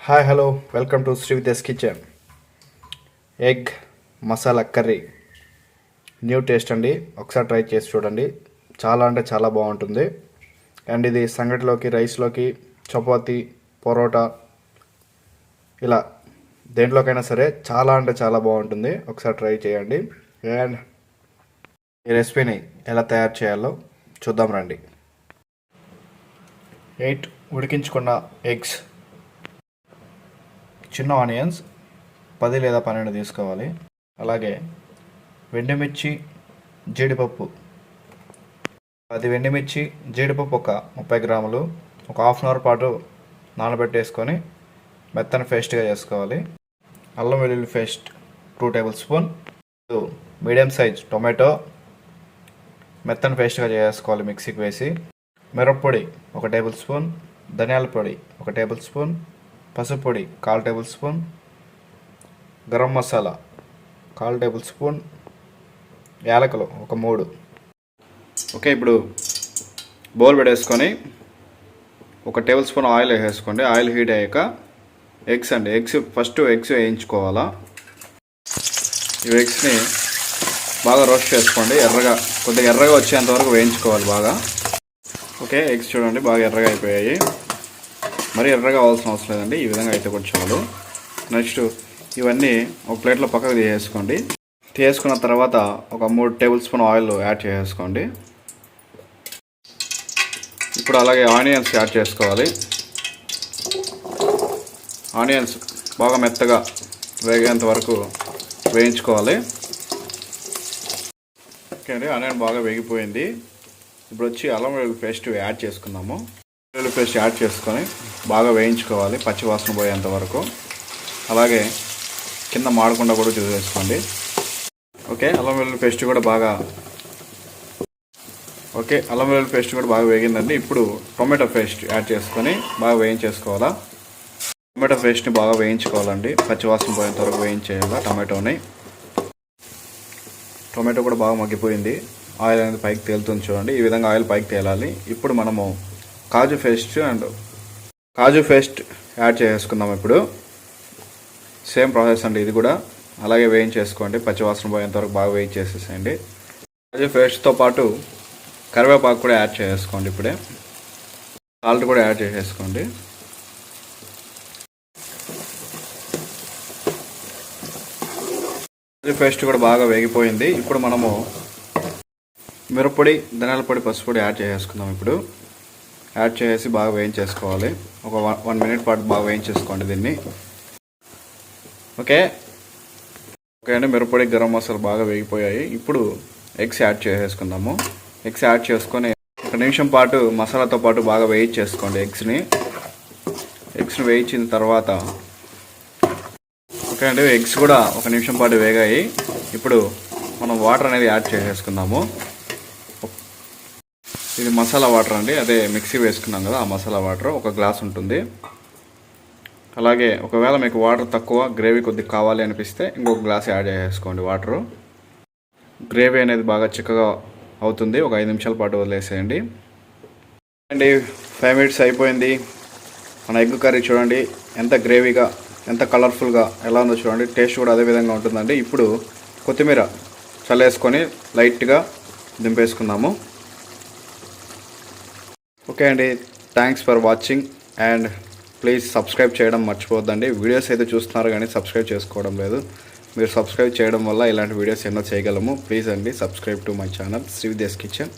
Hi hello welcome to Shri Vidya's kitchen. Egg masala curry new taste అండి. ఒకసారి try చేసి చూడండి. చాలా అంటే చాలా బాగుంటుంది. అండ్ ఇది సంగటిలోకి, రైస్లోకి, చపాతీ, పొరోటా ఇలా దేంట్లోకైనా సరే చాలా అంటే చాలా బాగుంటుంది. ఒకసారి ట్రై చేయండి. అండ్ ఈ రెసిపీని ఎలా తయారు చేయాలో చూద్దాం రండి. 8 ఉడికించుకున్న ఎగ్స్, చిన్న ఆనియన్స్ 10 లేదా 12 తీసుకోవాలి. అలాగే వెండిమిర్చి, జీడిపప్పు 10 వెండిమిర్చి, జీడిపప్పు ఒక 30 గ్రాములు, ఒక హాఫ్ అన్ అవర్ పాటు నానబెట్టేసుకొని మెత్తని పేస్ట్గా చేసుకోవాలి. అల్లం వెల్లుల్లి paste 2 table spoon, medium size tomato మెత్తని పేస్ట్గా చేసుకోవాలి మిక్సీకి వేసి. మిరప్పొడి 1 టేబుల్ స్పూన్, ధనియాల పొడి 1 టేబుల్ స్పూన్, పసుపు పొడి 1/4 table spoon, garam masala 1/4 table spoon, యాలకులు ఒక 3. ఓకే, ఇప్పుడు బౌల్ పెట్టేసుకొని 1 టేబుల్ స్పూన్ ఆయిల్ వేసేసుకోండి. ఆయిల్ హీట్ అయ్యాక ఎగ్స్ ఫస్ట్ వేయించుకోవాలా. ఈ ఎగ్స్ని బాగా రోస్ట్ చేసుకోండి. కొద్దిగా ఎర్రగా వచ్చేంత వరకు వేయించుకోవాలి బాగా. ఓకే, ఎగ్స్ చూడండి బాగా ఎర్రగా అయిపోయాయి. మరీ ఎర్రగా అవ్వాల్సిన అవసరం లేదండి, ఈ విధంగా అయితే కూడా చాలు. నెక్స్ట్ ఇవన్నీ ఒక ప్లేట్లో పక్కకు తీసేసుకోండి. తీసుకున్న తర్వాత ఒక 3 టేబుల్ స్పూన్ ఆయిల్ యాడ్ చేసుకోండి. ఇప్పుడు అలాగే ఆనియన్స్ యాడ్ చేసుకోవాలి. ఆనియన్స్ బాగా మెత్తగా వేగేంత వరకు వేయించుకోవాలి. ఓకే అండి, ఆనియన్ బాగా వేగిపోయింది. ఇప్పుడు వచ్చి అల్లం వెల్లుల్లి పేస్ట్ యాడ్ చేసుకుందాము. వెల్లుల్లి పేస్ట్ యాడ్ చేసుకొని బాగా వేయించుకోవాలి పచ్చి వాసన పోయేంత వరకు. అలాగే కింద మాడకుండా కూడా చూసేసుకోండి. ఓకే, అల్లం వెల్లుల్లి పేస్ట్ కూడా బాగా వేగిందండి. ఇప్పుడు టొమాటో పేస్ట్ యాడ్ చేసుకొని బాగా వేయించేసుకోవాలా. టొమాటో పేస్ట్ని బాగా వేయించుకోవాలండి, పచ్చి వాసన పోయేంత వరకు వేయించేయాలి టొమాటోని. టొమాటో కూడా బాగా మగ్గిపోయింది. ఆయిల్ అనేది పైకి తేలుతుంది చూడండి, ఈ విధంగా ఆయిల్ పైకి తేలాలి. ఇప్పుడు మనము కాజు పేస్ట్ యాడ్ చేసుకుందాం. ఇప్పుడు సేమ్ ప్రాసెస్ అండి ఇది కూడా. అలాగే వేయించేసుకోండి, పచ్చివాసన పోయేంత వరకు బాగా వేయించేసేసేయండి. కాజు పేస్ట్తో పాటు కరివేపాకు కూడా యాడ్ చేసుకోండి. ఇప్పుడే సాల్ట్ కూడా యాడ్ చేసేసుకోండి. కాజు పేస్ట్ కూడా బాగా వేగిపోయింది. ఇప్పుడు మనము మిరప్పొడి, ధనియాల పొడి, పసుపు పొడి యాడ్ చేసుకుందాం. ఇప్పుడు యాడ్ చేసి బాగా వేయించేసుకోవాలి. ఒక 1 మినిట్ పాటు బాగా వేయించేసుకోండి దీన్ని. ఓకే అండి, మిరప్పొడి, గరం మసాలా బాగా వేగిపోయాయి. ఇప్పుడు ఎగ్స్ యాడ్ చేసేసుకుందాము. ఎగ్స్ యాడ్ చేసుకొని 1 నిమిషం పాటు మసాలాతో పాటు బాగా వేయించేసుకోండి ఎగ్స్ని వేయించిన తర్వాత. ఓకే అండి, ఎగ్స్ కూడా 1 నిమిషం పాటు వేగాయి. ఇప్పుడు మనం వాటర్ అనేది యాడ్ చేసేసుకుందాము. ఇది మసాలా వాటర్ అండి, అదే మిక్సీ వేసుకున్నాం కదా ఆ మసాలా వాటర్ 1 గ్లాస్ ఉంటుంది. అలాగే ఒకవేళ మీకు వాటర్ తక్కువ, గ్రేవీ కొద్దిగా కావాలి అనిపిస్తే ఇంకొక గ్లాస్ యాడ్ చేసుకోండి వాటరు. గ్రేవీ అనేది బాగా చిక్కగా అవుతుంది. ఒక 5 నిమిషాల పాటు వదిలేసేయండి. అండి 5 మినిట్స్ అయిపోయింది. మన ఎగ్ కర్రీ చూడండి ఎంత గ్రేవీగా, ఎంత కలర్ఫుల్గా ఎలా ఉందో చూడండి. టేస్ట్ కూడా అదే విధంగా ఉంటుందండి. ఇప్పుడు కొత్తిమీర చల్లేసుకొని లైట్గా దింపేసుకుందాము. ఓకే అండి, thanks for watching. And please subscribe చేయడం మర్చిపోవద్దండి. వీడియోస్ అయితే చూస్తున్నారు కానీ సబ్స్క్రైబ్ చేసుకోవడం లేదు. మీరు సబ్స్క్రైబ్ చేయడం వల్ల ఇలాంటి వీడియోస్ ఎన్నో చేయగలము. ప్లీజ్ అండి, subscribe to my channel Shri Vidya's kitchen.